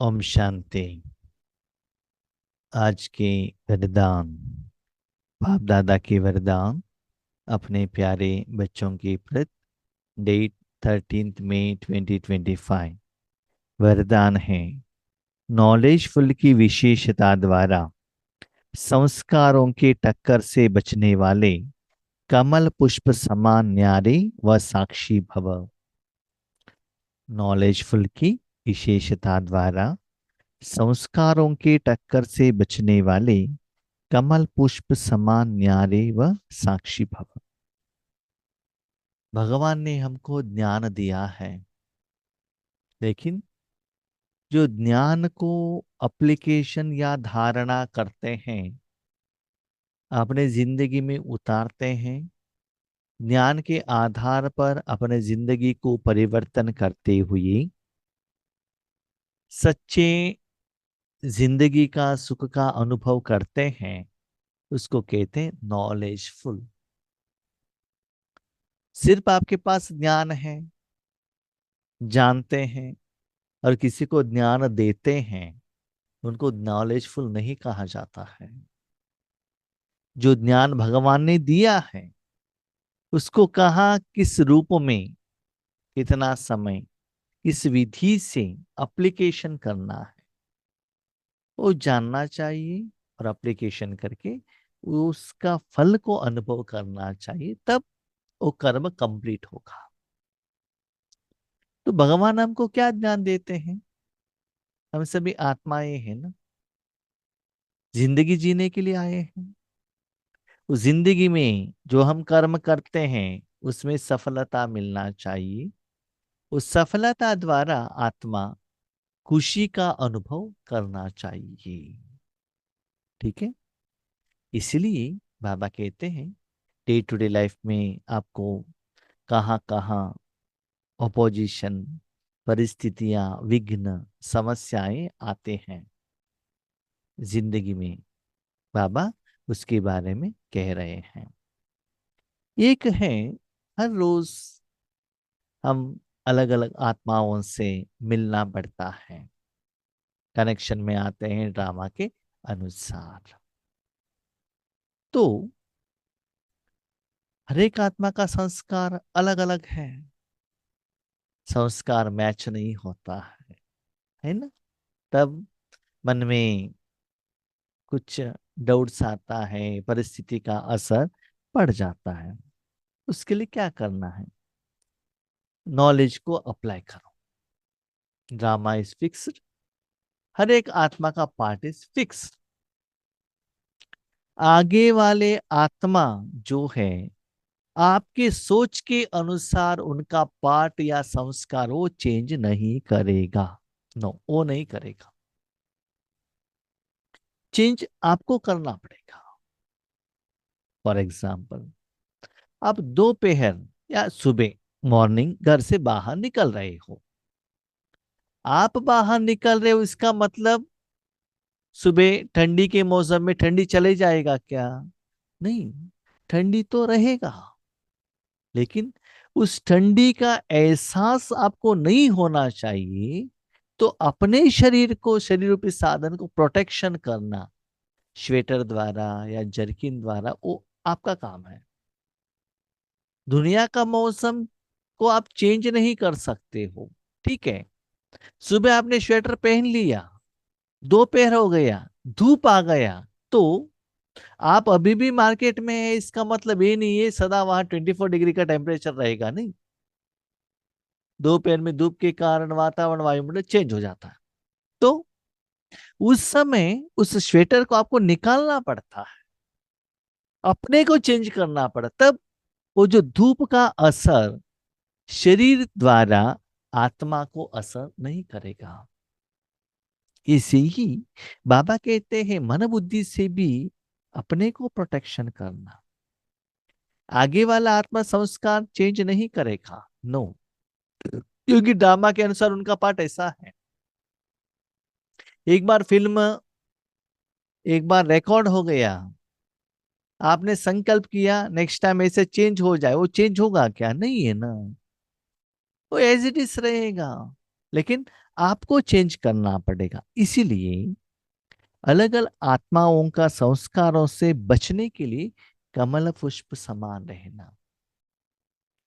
ओम शांति। आज के वरदान, बाप दादा के वरदान अपने प्यारे बच्चों के प्रति। डेट 13 मई 2025। वरदान है, नॉलेजफुल की विशेषता द्वारा संस्कारों के टक्कर से बचने वाले कमल पुष्प समान न्यारे व साक्षी भव। नॉलेजफुल की विशेषता द्वारा संस्कारों के टक्कर से बचने वाले कमल पुष्प समान न्यारे व साक्षी भव। भगवान ने हमको ज्ञान दिया है, लेकिन जो ज्ञान को एप्लीकेशन या धारणा करते हैं, अपने जिंदगी में उतारते हैं, ज्ञान के आधार पर अपने जिंदगी को परिवर्तन करते हुए सच्चे जिंदगी का सुख का अनुभव करते हैं, उसको कहते हैं नॉलेजफुल। सिर्फ आपके पास ज्ञान है, जानते हैं और किसी को ज्ञान देते हैं, उनको नॉलेजफुल नहीं कहा जाता है। जो ज्ञान भगवान ने दिया है, उसको कहा किस रूप में, कितना समय, किस विधि से एप्लीकेशन करना है, वो जानना चाहिए। और एप्लीकेशन करके उसका फल को अनुभव करना चाहिए, तब वो कर्म कंप्लीट होगा। तो भगवान हमको क्या ज्ञान देते हैं? हम सभी आत्माएं हैं ना, जिंदगी जीने के लिए आए हैं। उस जिंदगी में जो हम कर्म करते हैं, उसमें सफलता मिलना चाहिए। उस सफलता द्वारा आत्मा खुशी का अनुभव करना चाहिए। ठीक है, इसलिए बाबा कहते हैं डे टू डे लाइफ में आपको कहाँ कहाँ अपोजिशन, परिस्थितियां, विघ्न, समस्याएं आते हैं जिंदगी में, बाबा उसके बारे में कह रहे हैं। एक है, हर रोज हम अलग अलग आत्माओं से मिलना पड़ता है, कनेक्शन में आते हैं ड्रामा के अनुसार। तो हर एक आत्मा का संस्कार अलग अलग है, संस्कार मैच नहीं होता है ना। तब मन में कुछ डाउट्स आता है, परिस्थिति का असर पड़ जाता है। उसके लिए क्या करना है? नॉलेज को अप्लाई करो। ड्रामा इज फिक्स्ड, हर एक आत्मा का पार्ट इज फिक्स। आगे वाले आत्मा जो है, आपके सोच के अनुसार उनका पार्ट या संस्कार वो चेंज नहीं करेगा। नो, वो नहीं करेगा। चेंज आपको करना पड़ेगा। फॉर एग्जाम्पल, आप दोपहर या सुबह मॉर्निंग घर से बाहर निकल रहे हो। आप बाहर निकल रहे हो, इसका मतलब सुबह ठंडी के मौसम में ठंडी चले जाएगा क्या? नहीं, ठंडी तो रहेगा, लेकिन उस ठंडी का एहसास आपको नहीं होना चाहिए। तो अपने शरीर को, शरीर रूपी साधन को प्रोटेक्शन करना स्वेटर द्वारा या जर्किन द्वारा, वो आपका काम है। दुनिया का मौसम को आप चेंज नहीं कर सकते हो। ठीक है, सुबह आपने स्वेटर पहन लिया, दोपहर हो गया, धूप आ गया, तो आप अभी भी मार्केट में है, इसका मतलब ये नहीं है सदा वहां 24 डिग्री का टेम्परेचर रहेगा। नहीं, दोपहर में धूप के कारण वातावरण, वायुमंडल चेंज हो जाता है। तो उस समय उस स्वेटर को आपको निकालना पड़ता है, अपने को चेंज करना पड़ा, तब वो जो धूप का असर शरीर द्वारा आत्मा को असर नहीं करेगा। इसे ही बाबा कहते हैं मन बुद्धि से भी अपने को प्रोटेक्शन करना। आगे वाला आत्मा संस्कार चेंज नहीं करेगा, नो, क्योंकि ड्रामा के अनुसार उनका पार्ट ऐसा है। एक बार फिल्म, एक बार रिकॉर्ड हो गया, आपने संकल्प किया नेक्स्ट टाइम ऐसे चेंज हो जाए, वो चेंज होगा क्या? नहीं है ना, वो एज इट इज रहेगा। लेकिन आपको चेंज करना पड़ेगा। इसीलिए अलग अलग आत्माओं का संस्कारों से बचने के लिए कमल पुष्प समान रहना।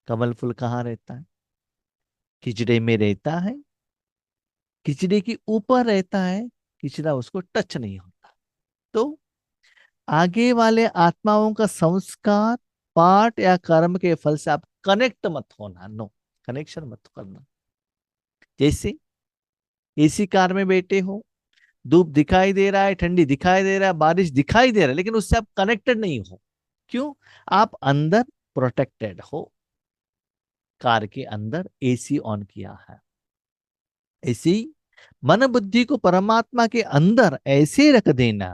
कमल फूल कहाँ रहता है? खिचड़े में रहता है, खिचड़ी के ऊपर रहता है, खिचड़ा उसको टच नहीं होता। तो आगे वाले आत्माओं का संस्कार, पाठ या कर्म के फल से आप कनेक्ट मत होना, नो, कनेक्शन मत करना। जैसे एसी कार में बैठे हो, धूप दिखाई दे रहा है, ठंडी दिखाई दे रहा है, बारिश दिखाई दे रहा है, लेकिन उससे आप कनेक्टेड नहीं हो। क्यों? आप अंदर प्रोटेक्टेड हो, कार के अंदर एसी ऑन किया है। ऐसी मन बुद्धि को परमात्मा के अंदर ऐसे रख देना,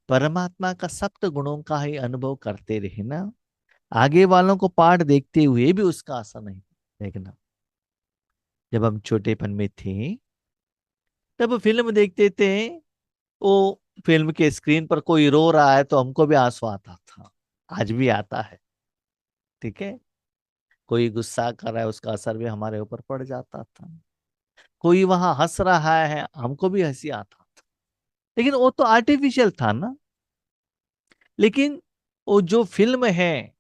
परमात्मा का सप्त गुणों का ही अनुभव करते रहना, आगे वालों को पाठ देखते हुए भी उसका असर नहीं देखना। जब हम छोटेपन में थे तब फिल्म देखते थे, वो फिल्म के स्क्रीन पर कोई रो रहा है तो हमको भी आंसू आता था, आज भी आता है। ठीक है, कोई गुस्सा कर रहा है उसका असर भी हमारे ऊपर पड़ जाता था, कोई वहां हंस रहा है हमको भी हंसी आता था, लेकिन वो तो आर्टिफिशियल था ना। लेकिन वो जो फिल्म है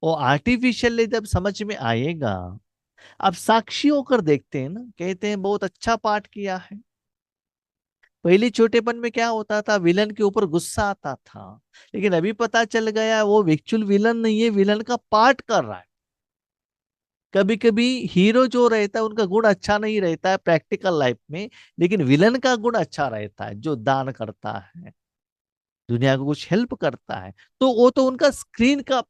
वो आर्टिफिशियल जब समझ में आएगा, अब साक्षी होकर देखते हैं ना, कहते हैं बहुत अच्छा पाठ किया है। पहले छोटेपन में क्या होता था, विलन के ऊपर गुस्सा आता था, लेकिन अभी पता चल गया वो एक्चुअल विलन नहीं है, विलन का पार्ट कर रहा है। कभी कभी हीरो जो रहता है उनका गुण अच्छा नहीं रहता है प्रैक्टिकल लाइफ में, लेकिन विलन का गुण अच्छा रहता है, जो दान करता है, दुनिया को कुछ हेल्प करता है। तो वो तो उनका स्क्रीन का,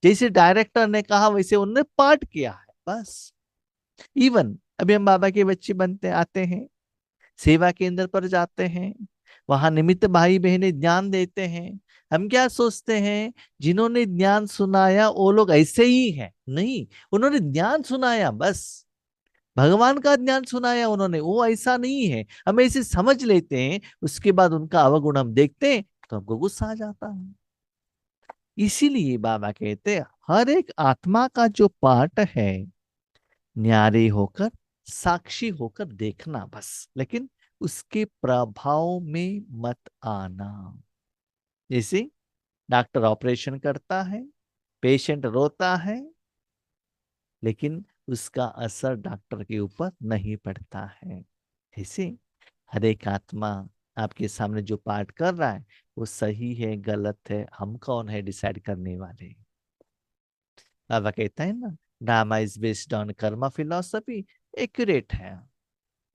जैसे डायरेक्टर ने कहा वैसे उन्होंने पार्ट किया है, बस। इवन अभी हम बाबा के बच्चे बनते आते हैं, सेवा केंद्र पर जाते हैं, वहां निमित्त भाई बहनें ज्ञान देते हैं। हम क्या सोचते हैं, जिन्होंने ज्ञान सुनाया वो लोग ऐसे ही हैं? नहीं, उन्होंने ज्ञान सुनाया बस, भगवान का ज्ञान सुनाया उन्होंने, वो ऐसा नहीं है। हम ऐसे समझ लेते हैं, उसके बाद उनका अवगुण हम देखते हैं तो हमको गुस्सा आ जाता है। इसीलिए बाबा कहते हैं हर एक आत्मा का जो पार्ट है, न्यारे होकर, साक्षी होकर देखना बस, लेकिन उसके प्रभाव में मत आना। जैसे डॉक्टर ऑपरेशन करता है, पेशेंट रोता है, लेकिन उसका असर डॉक्टर के ऊपर नहीं पड़ता है। ऐसे हर एक आत्मा आपके सामने जो पाठ कर रहा है वो सही है गलत है, हम कौन है डिसाइड करने वाले? बाबा कहता है ना, drama is based on Karma philosophy, accurate है।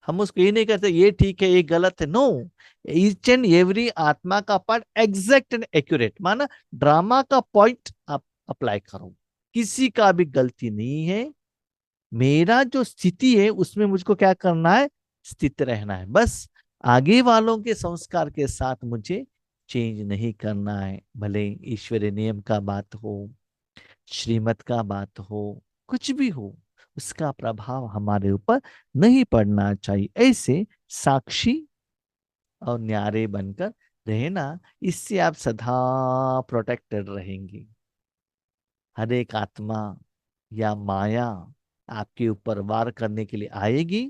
हम उसको ये नहीं कहते ये ठीक है ये गलत है, नो, ईच एंड एवरी आत्मा का पार्ट एग्जैक्ट एंड एक्यूरेट, माना ड्रामा का पॉइंट आप अप्लाई करो, किसी का भी गलती नहीं है। मेरा जो स्थिति है उसमें मुझको क्या करना है, स्थित रहना है बस। आगे वालों के संस्कार के साथ मुझे चेंज नहीं करना है, भले ईश्वरीय नियम का बात हो, श्रीमत का बात हो, कुछ भी हो, उसका प्रभाव हमारे ऊपर नहीं पड़ना चाहिए। ऐसे साक्षी और न्यारे बनकर रहना, इससे आप सदा प्रोटेक्टेड रहेंगे। हर एक आत्मा या माया आपके ऊपर वार करने के लिए आएगी,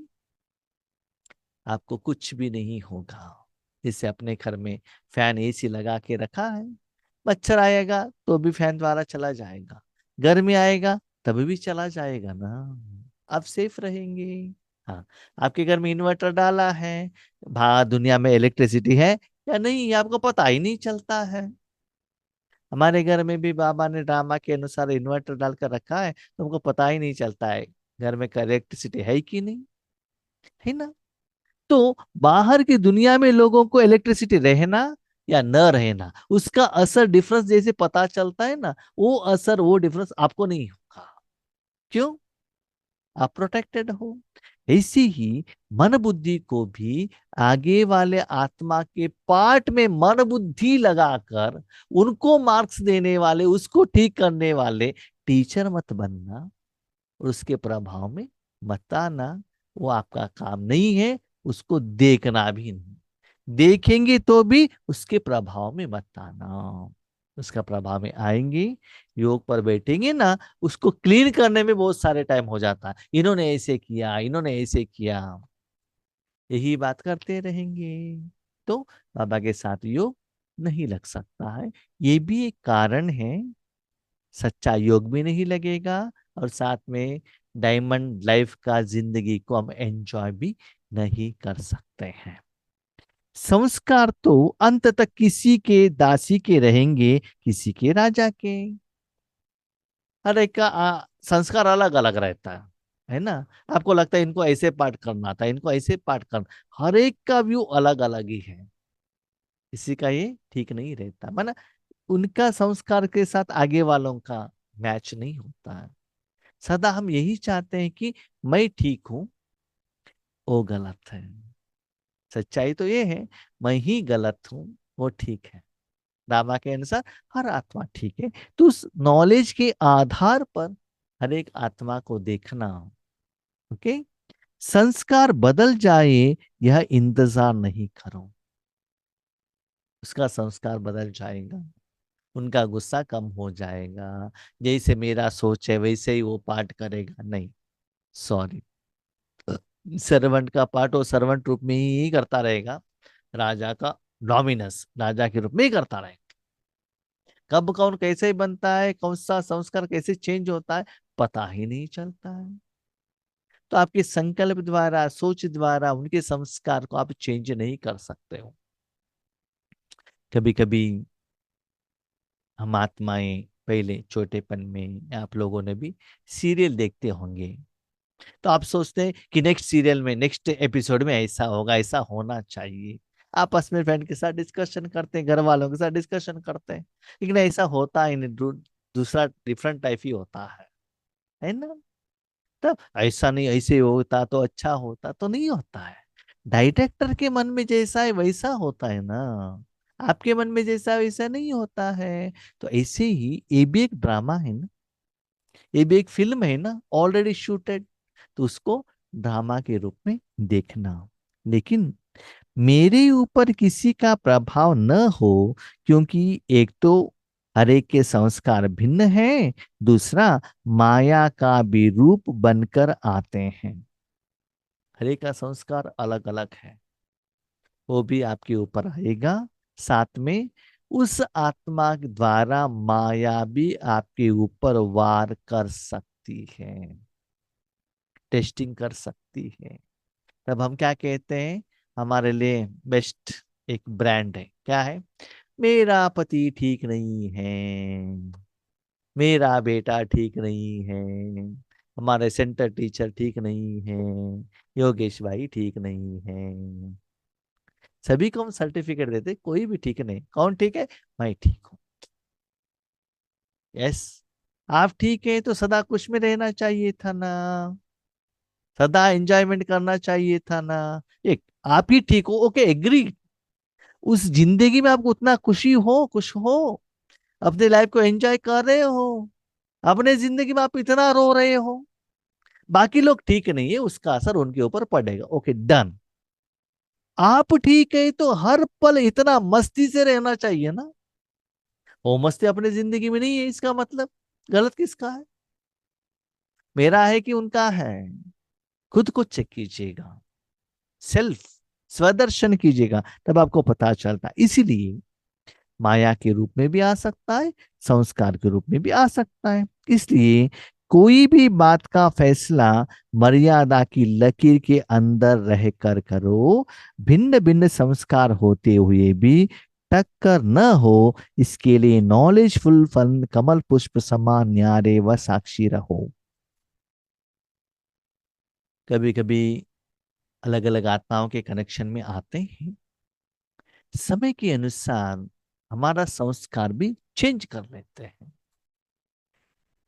आपको कुछ भी नहीं होगा। जैसे अपने घर में फैन एसी लगा के रखा है, मच्छर आएगा तो भी फैन द्वारा चला जाएगा, गर्मी आएगा तभी भी चला जाएगा ना, आप सेफ रहेंगे। हाँ, आपके घर में इन्वर्टर डाला है, बाहर दुनिया में इलेक्ट्रिसिटी है या नहीं ये आपको पता ही नहीं चलता है। हमारे घर में भी बाबा ने ड्रामा के अनुसार इन्वर्टर डालकर रखा है, तो हमको पता ही नहीं चलता है घर में इलेक्ट्रिसिटी है कि नहीं, है ना। तो बाहर की दुनिया में लोगों को इलेक्ट्रिसिटी रहना या न रहना, उसका असर डिफरेंस जैसे पता चलता है ना, वो असर वो डिफरेंस आपको नहीं होगा। क्यों? आप प्रोटेक्टेड हो। ऐसे ही मन बुद्धि को भी आगे वाले आत्मा के पार्ट में मन बुद्धि लगाकर उनको मार्क्स देने वाले, उसको ठीक करने वाले टीचर मत बनना, और उसके प्रभाव में मत आना। वो आपका काम नहीं है, उसको देखना भी नहीं, देखेंगे तो भी उसके प्रभाव में मत आना। उसका प्रभाव में आएंगे, योग पर बैठेंगे ना, उसको क्लीन करने में बहुत सारे टाइम हो जाता है, इन्होंने ऐसे किया इन्होंने ऐसे किया। यही बात करते रहेंगे तो बाबा के साथ योग नहीं लग सकता है। ये भी एक कारण है, सच्चा योग भी नहीं लगेगा और साथ में डायमंड लाइफ का जिंदगी को हम एंजॉय भी नहीं कर सकते हैं। संस्कार तो अंत तक किसी के दासी के रहेंगे, किसी के राजा के। हर एक का संस्कार अलग अलग रहता है ना। आपको लगता है इनको ऐसे पाठ करना था, इनको ऐसे पाठ करना, हर एक का व्यू अलग अलग ही है। किसी का ये ठीक नहीं रहता, माना उनका संस्कार के साथ आगे वालों का मैच नहीं होता है। सदा हम यही चाहते हैं कि मैं ठीक हूं, वो गलत है। सच्चाई तो ये है, मैं ही गलत हूं, वो ठीक है। रामा के अनुसार हर आत्मा ठीक है। तो उस नॉलेज के आधार पर हर एक आत्मा को देखना। ओके, संस्कार बदल जाए यह इंतजार नहीं करो, उसका संस्कार बदल जाएगा, उनका गुस्सा कम हो जाएगा। जैसे मेरा सोच है वैसे ही वो पाठ करेगा, नहीं, सॉरी। सर्वेंट का पाठ वो सर्वेंट रूप में ही करता रहेगा, राजा का डोमिनस राजा के रूप में ही करता रहेगा। कब कौन कैसे बनता है, कौन सा संस्कार कैसे चेंज होता है, पता ही नहीं चलता है। तो आपके संकल्प द्वारा, सोच द्वारा उनके संस्कार को आप चेंज नहीं कर सकते हो। कभी कभी हम आत्माएं पहले छोटेपन में आप लोगों ने भी सीरियल देखते होंगे, तो आप सोचते हैं कि नेक्स्ट सीरियल में, नेक्स्ट एपिसोड में ऐसा होगा, ऐसा होना चाहिए। आपस में फ्रेंड के साथ डिस्कशन करते हैं, घर वालों के साथ डिस्कशन करते हैं, लेकिन ऐसा होता ही नहीं, दूसरा डिफरेंट टाइप ही होता है ना। तब ऐसा नहीं, ऐसे होता तो अच्छा होता, तो नहीं होता है। डायरेक्टर के मन में जैसा है वैसा होता है ना, आपके मन में जैसा है वैसा नहीं होता है। तो ऐसे ही ये भी एक ड्रामा है ना, ये भी एक फिल्म है ना, ऑलरेडी शूटेड। तो उसको ड्रामा के रूप में देखना, लेकिन मेरे ऊपर किसी का प्रभाव न हो, क्योंकि एक तो हर एक के संस्कार भिन्न हैं, दूसरा माया का भी रूप बनकर आते हैं। हर एक का संस्कार अलग अलग है, वो भी आपके ऊपर आएगा। साथ में उस आत्मा द्वारा माया भी आपके ऊपर वार कर सकती है, टेस्टिंग कर सकती है। तब हम क्या कहते हैं, हमारे लिए बेस्ट एक ब्रांड है, क्या है, मेरा पति ठीक नहीं है, मेरा बेटा ठीक नहीं है, हमारे सेंटर टीचर ठीक नहीं है, योगेश भाई ठीक नहीं है। सभी को हम सर्टिफिकेट देते, कोई भी ठीक नहीं। कौन ठीक है, मैं ठीक हूँ। यस, आप ठीक है तो सदा खुश में रहना चाहिए था ना, सदा एंजॉयमेंट करना चाहिए था ना। एक आप ही ठीक हो, ओके, एग्री। उस जिंदगी में आपको उतना खुशी हो, खुश हो, अपने लाइफ को एंजॉय कर रहे हो, अपने जिंदगी में आप इतना रो रहे हो, बाकी लोग ठीक नहीं है, उसका असर उनके ऊपर पड़ेगा, ओके, डन। आप ठीक है तो हर पल इतना मस्ती से रहना चाहिए ना। वो मस्ती अपने जिंदगी में नहीं है, इसका मतलब गलत किसका है, मेरा है कि उनका है। खुद को चेक कीजिएगा, सेल्फ स्वदर्शन कीजिएगा, तब आपको पता चलता है। इसीलिए माया के रूप में भी आ सकता है, संस्कार के रूप में भी आ सकता है। इसलिए कोई भी बात का फैसला मर्यादा की लकीर के अंदर रहकर करो। भिन्न भिन्न संस्कार होते हुए भी टक्कर न हो, इसके लिए नॉलेजफुल फल कमल पुष्प समान न्यारे व साक्षी रहो। कभी कभी अलग अलग आत्माओं के कनेक्शन में आते हैं, समय के अनुसार हमारा संस्कार भी चेंज कर लेते हैं।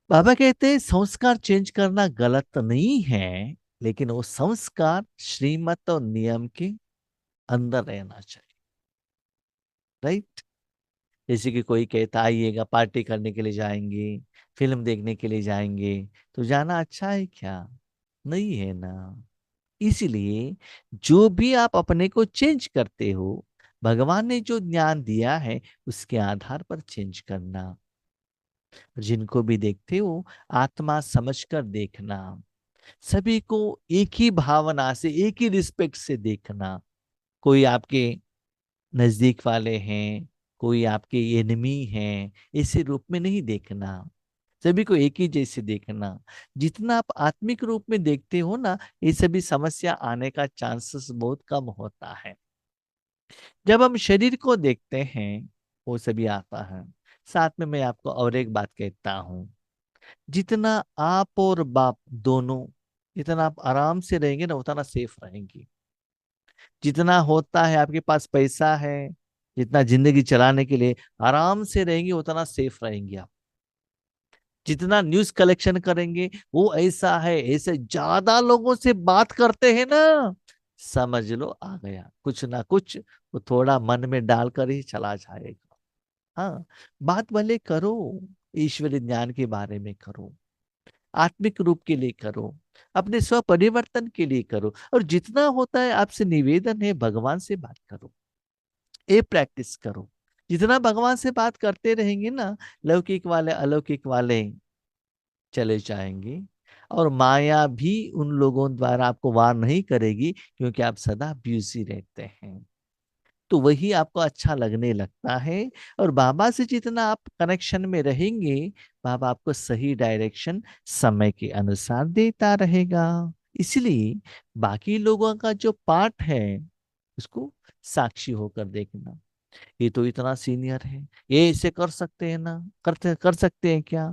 बाबा कहते हैं संस्कार चेंज करना गलत नहीं है, लेकिन वो संस्कार श्रीमत और नियम के अंदर रहना चाहिए, राइट। जैसे कि कोई कहता आइएगा पार्टी करने के लिए जाएंगे, फिल्म देखने के लिए जाएंगे, तो जाना अच्छा है क्या, नहीं है ना। इसीलिए जो भी आप अपने को चेंज करते हो, भगवान ने जो ज्ञान दिया है उसके आधार पर चेंज करना। जिनको भी देखते हो आत्मा समझकर देखना, सभी को एक ही भावना से, एक ही रिस्पेक्ट से देखना। कोई आपके नजदीक वाले हैं, कोई आपके एनिमी हैं, ऐसे रूप में नहीं देखना। सभी को एक ही जैसे देखना। जितना आप आत्मिक रूप में देखते हो ना, ये सभी समस्या आने का चांसेस बहुत कम होता है। जब हम शरीर को देखते हैं, वो सभी आता है। साथ में मैं आपको और एक बात कहता हूं, जितना आप और बाप दोनों, जितना आप आराम से रहेंगे ना, उतना सेफ रहेंगे। जितना होता है आपके पास पैसा है, जितना जिंदगी चलाने के लिए आराम से रहेंगे, उतना सेफ रहेंगे आप। जितना न्यूज कलेक्शन करेंगे, वो ऐसा है, ऐसे ज्यादा लोगों से बात करते हैं ना, समझ लो आ गया कुछ ना कुछ, वो थोड़ा मन में डालकर ही चला जाएगा। हाँ, बात भले करो, ईश्वरी ज्ञान के बारे में करो, आत्मिक रूप के लिए करो, अपने स्व परिवर्तन के लिए करो, और जितना होता है आपसे निवेदन है, भगवान से बात करो, ये प्रैक्टिस करो। जितना भगवान से बात करते रहेंगे ना, लौकिक वाले अलौकिक वाले चले जाएंगे। और माया भी उन लोगों द्वारा आपको वार नहीं करेगी, क्योंकि आप सदा बिजी रहते हैं। तो वही आपको अच्छा लगने लगता है। और बाबा से जितना आप कनेक्शन में रहेंगे, बाबा आपको सही डायरेक्शन समय के अनुसार देता रहेगा। इसलिए बाकी लोगों का जो पार्ट है, उसको साक्षी होकर देखना। ये तो इतना सीनियर है, ये ऐसे कर सकते हैं ना, कर सकते हैं क्या?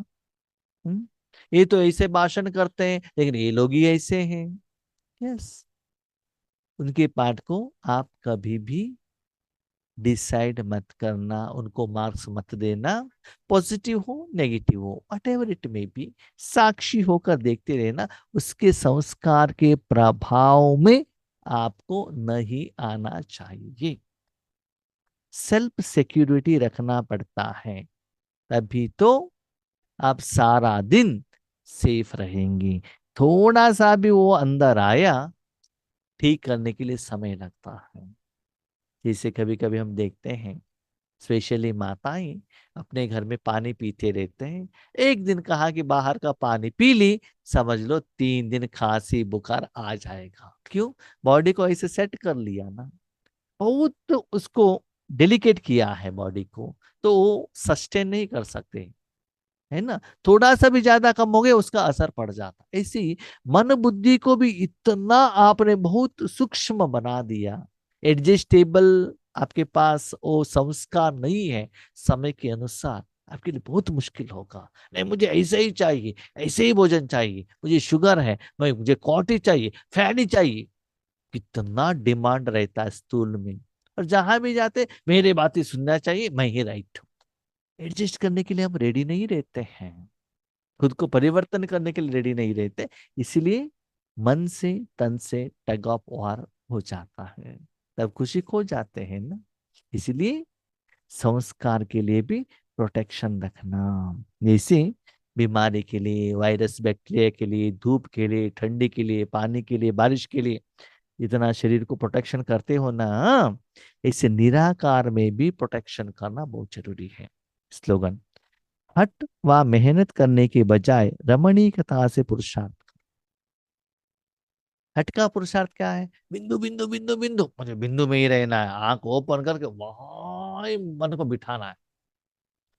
हम्म? ये तो ऐसे भाषण करते हैं, लेकिन ये लोग ही ऐसे हैं। यस, उनके पार्ट को आप कभी भी डिसाइड मत करना, उनको मार्क्स मत देना। पॉजिटिव हो नेगेटिव हो, वट एवर इट में बी, साक्षी होकर देखते रहना। उसके संस्कार के प्रभाव में आपको नहीं आना चाहिए। सेल्फ सिक्योरिटी रखना पड़ता है, तभी तो आप सारा दिन सेफ रहेंगी। थोड़ा सा भी वो अंदर आया, ठीक करने के लिए समय लगता है। जैसे कभी कभी हम देखते हैं, स्पेशली माताएं अपने घर में पानी पीते रहते हैं। एक दिन कहा कि बाहर का पानी पी ली, समझ लो 3 दिन खांसी बुखार आ जाएगा। क्यों? बॉडी को ऐसे सेट कर लिया ना, बहुत तो उसको डेलिकेट किया है बॉडी को, तो वो सस्टेन नहीं कर सकते, है ना। थोड़ा सा भी ज्यादा कम हो गया, उसका असर पड़ जाता। ऐसे ही मन बुद्धि को भी इतना आपने बहुत सूक्ष्म बना दिया, एडजस्टेबल आपके पास वो संस्कार नहीं है। समय के अनुसार आपके लिए बहुत मुश्किल होगा। नहीं, मुझे ऐसे ही चाहिए, ऐसे ही भोजन चाहिए, मुझे शुगर है, मुझे कॉफी चाहिए, फैन ही चाहिए। कितना डिमांड रहता है स्थूल में। और जहां भी जाते, मेरे बातें सुनना चाहिए, मैं ही राइट हूँ। एडजस्ट करने के लिए हम रेडी नहीं रहते हैं, खुद को परिवर्तन करने के लिए रेडी नहीं रहते। इसीलिए मन से तन से टग ऑफ वार हो जाता है, तब खुशी खो जाते हैं ना। इसलिए संस्कार के लिए भी प्रोटेक्शन रखना। जैसे बीमारी के लिए, वायरस बैक्टीरिया के लिए, धूप के लिए, ठंडी के लिए, पानी के लिए, बारिश के लिए, इतना शरीर को प्रोटेक्शन करते हो ना, इससे निराकार में भी प्रोटेक्शन करना बहुत जरूरी है। स्लोगन, हट व मेहनत करने के बजाय रमणीकता से पुरुषार्थ। हट का पुरुषार्थ क्या है? बिंदु बिंदु बिंदु बिंदु, मुझे बिंदु में ही रहना है, आंख ओपन करके वहां ही मन को बिठाना है,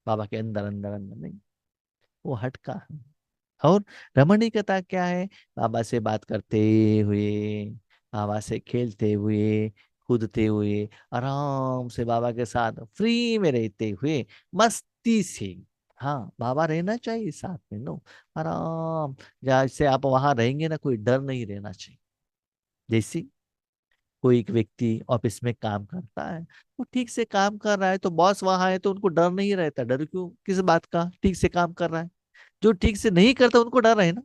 बाबा के अंदर अंदर अंदर नहीं। वो हट का है। और रमणीकता क्या है? बाबा से बात करते हुए, बाबा से खेलते हुए, कूदते हुए, आराम से बाबा के साथ फ्री में रहते हुए, मस्ती से। हाँ, बाबा रहना चाहिए साथ में, नो, आराम। जैसे आप वहां रहेंगे ना, कोई डर नहीं रहना चाहिए। जैसे कोई एक व्यक्ति ऑफिस में काम करता है, वो ठीक से काम कर रहा है, तो बॉस वहां है तो उनको डर नहीं रहता। डर क्यों? किस बात का? ठीक से काम कर रहा है। जो ठीक से नहीं करता, उनको डर है ना।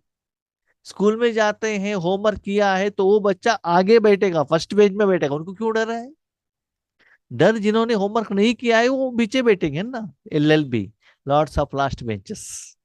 स्कूल में जाते हैं, होमवर्क किया है, तो वो बच्चा आगे बैठेगा, फर्स्ट बेंच में बैठेगा, उनको क्यों डर है? डर जिन्होंने होमवर्क नहीं किया है, वो पीछे बैठेंगे ना। LLB, lords of last benches,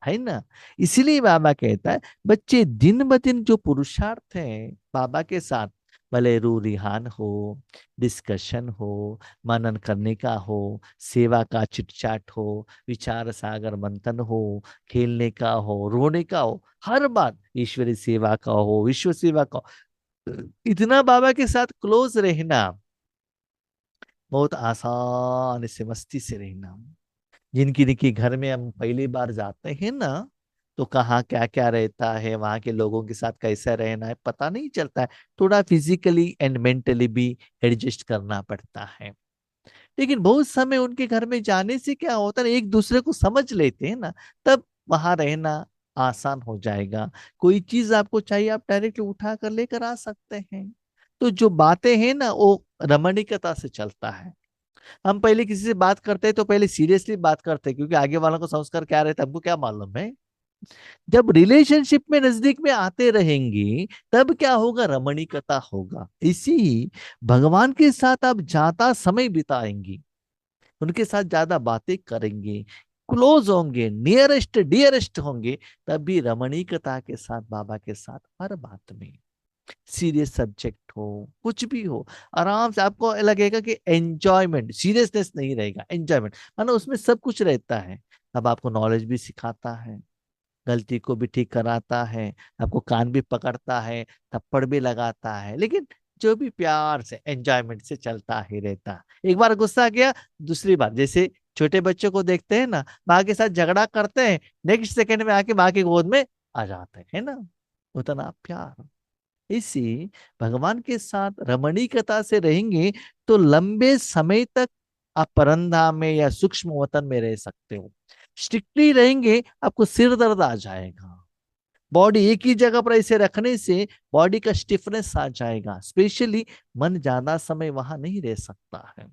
है ना। इसीलिए बाबा कहता है, बच्चे दिन ब दिन जो पुरुषार्थ है बाबा के साथ, भले रू रिहान हो, डिस्कशन हो, मनन करने का हो, सेवा का चिटचाट हो, विचार सागर मंथन हो, खेलने का हो, रोने का हो, हर बात ईश्वरी सेवा का हो, विश्व सेवा का हो, इतना बाबा के साथ क्लोज रहना, बहुत आसान से मस्ती से रहना। जिनकी जिनकी घर में हम पहली बार जाते हैं ना, तो कहाँ क्या क्या रहता है, वहां के लोगों के साथ कैसा रहना है पता नहीं चलता है। थोड़ा फिजिकली एंड मेंटली भी एडजस्ट करना पड़ता है। लेकिन बहुत समय उनके घर में जाने से क्या होता है, एक दूसरे को समझ लेते हैं ना, तब वहां रहना आसान हो जाएगा। कोई चीज आपको चाहिए, आप डायरेक्टली उठा कर लेकर आ सकते हैं। तो जो बातें हैं ना, वो रमणीकता से चलता है। हम पहले किसी से बात करते हैं तो पहले सीरियसली बात करते हैं, क्योंकि आगे वालों को संस्कार क्या रहता है हमको क्या मालूम है। जब रिलेशनशिप में नजदीक में आते रहेंगे, तब क्या होगा, रमणीकता होगा। इसी भगवान के साथ आप ज्यादा समय बिताएंगे, उनके साथ ज्यादा बातें करेंगे, क्लोज होंगे, नियरेस्ट डियरेस्ट होंगे, तब भी रमणीकता के साथ बाबा के साथ हर बात में, सीरियस सब्जेक्ट हो, कुछ भी हो, आराम से आपको लगेगा कि एंजॉयमेंट, सीरियसनेस नहीं रहेगा, एंजॉयमेंट मानो उसमें सब कुछ रहता है। अब आपको नॉलेज भी सिखाता है, गलती को भी ठीक कराता है, आपको कान भी पकड़ता है, थप्पड़ भी लगाता है, लेकिन जो भी प्यार से एंजॉयमेंट से चलता ही रहता है। एक बार गुस्सा आ गया, दूसरी बार जैसे छोटे बच्चों को देखते हैं ना, माँ के साथ झगड़ा करते हैं, नेक्स्ट सेकंड में आके माँ की गोद में आ जाते हैं, है ना, उतना प्यार। इसी भगवान के साथ रमणीकता से रहेंगे तो लंबे समय तक आप परंधाम में या सूक्ष्म वतन में रह सकते हो। स्ट्रिक्टली रहेंगे, आपको सिर दर्द आ जाएगा, बॉडी एक ही जगह पर ऐसे रखने से बॉडी का स्टिफनेस आ जाएगा, स्पेशली मन ज्यादा समय वहां नहीं रह सकता है।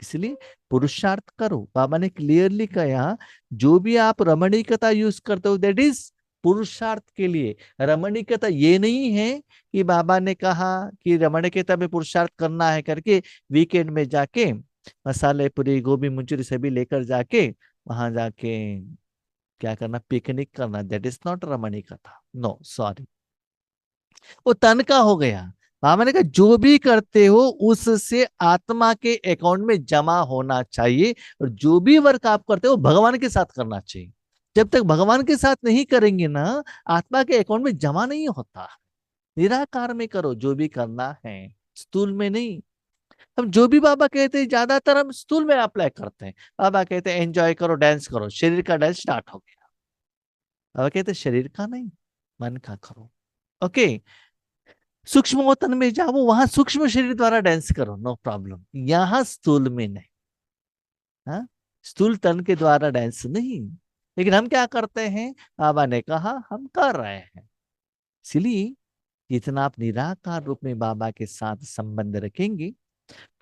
इसलिए पुरुषार्थ करो, बाबा ने क्लियरली कहा, जो भी आप रमणीकता यूज करते हो दैट इज पुरुषार्थ के लिए। रमणीकता ये नहीं है कि बाबा ने कहा कि रमणीकता में पुरुषार्थ करना है करके वीकेंड में जाके मसाले पूरी गोभी मंचूरी सभी लेकर जाके वहां जाके क्या करना, पिकनिक करना, दैट इज नॉट रमणीकथा, नो सॉरी, वो तन का हो गया। बाबा ने कहा जो भी करते हो उससे आत्मा के अकाउंट में जमा होना चाहिए, और जो भी वर्क आप करते हो भगवान के साथ करना चाहिए। जब तक भगवान के साथ नहीं करेंगे ना, आत्मा के अकाउंट में जमा नहीं होता। निराकार में करो जो भी करना है, स्थूल में नहीं। हम जो भी बाबा कहते हैं ज्यादातर हम स्थूल में अप्लाई करते हैं। बाबा कहते हैं एंजॉय करो, डांस करो, शरीर का डांस स्टार्ट हो गया। बाबा कहते हैं शरीर का नहीं, मन का करो। ओके, सूक्ष्म वतन में जाओ, वहां सूक्ष्म शरीर द्वारा डांस करो, नो प्रॉब्लम। यहाँ स्थूल में नहीं, हाँ, स्थूल तन के द्वारा डांस नहीं। लेकिन हम क्या करते हैं, बाबा ने कहा हम कर रहे हैं। इसलिए जितना आप निराकार रूप में बाबा के साथ संबंध रखेंगे,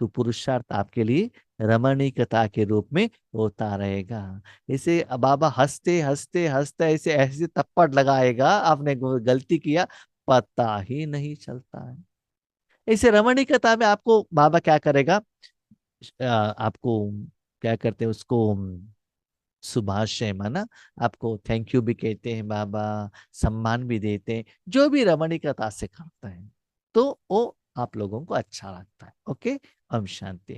तो पुरुषार्थ आपके लिए रमणीकता के रूप में होता रहेगा। इसे बाबा हंसते हंसते हंसते ऐसे ऐसे थप्पड़ लगाएगा, आपने गलती किया पता ही नहीं चलता है। इसे रमणीकता में आपको बाबा क्या करेगा, आपको क्या करते हैं उसको, सुभाषय माना, आपको थैंक यू भी कहते हैं बाबा, सम्मान भी देते हैं, जो भी रमणीकता से करते हैं, तो वो आप लोगों को अच्छा लगता है। ओके, ओम शांति।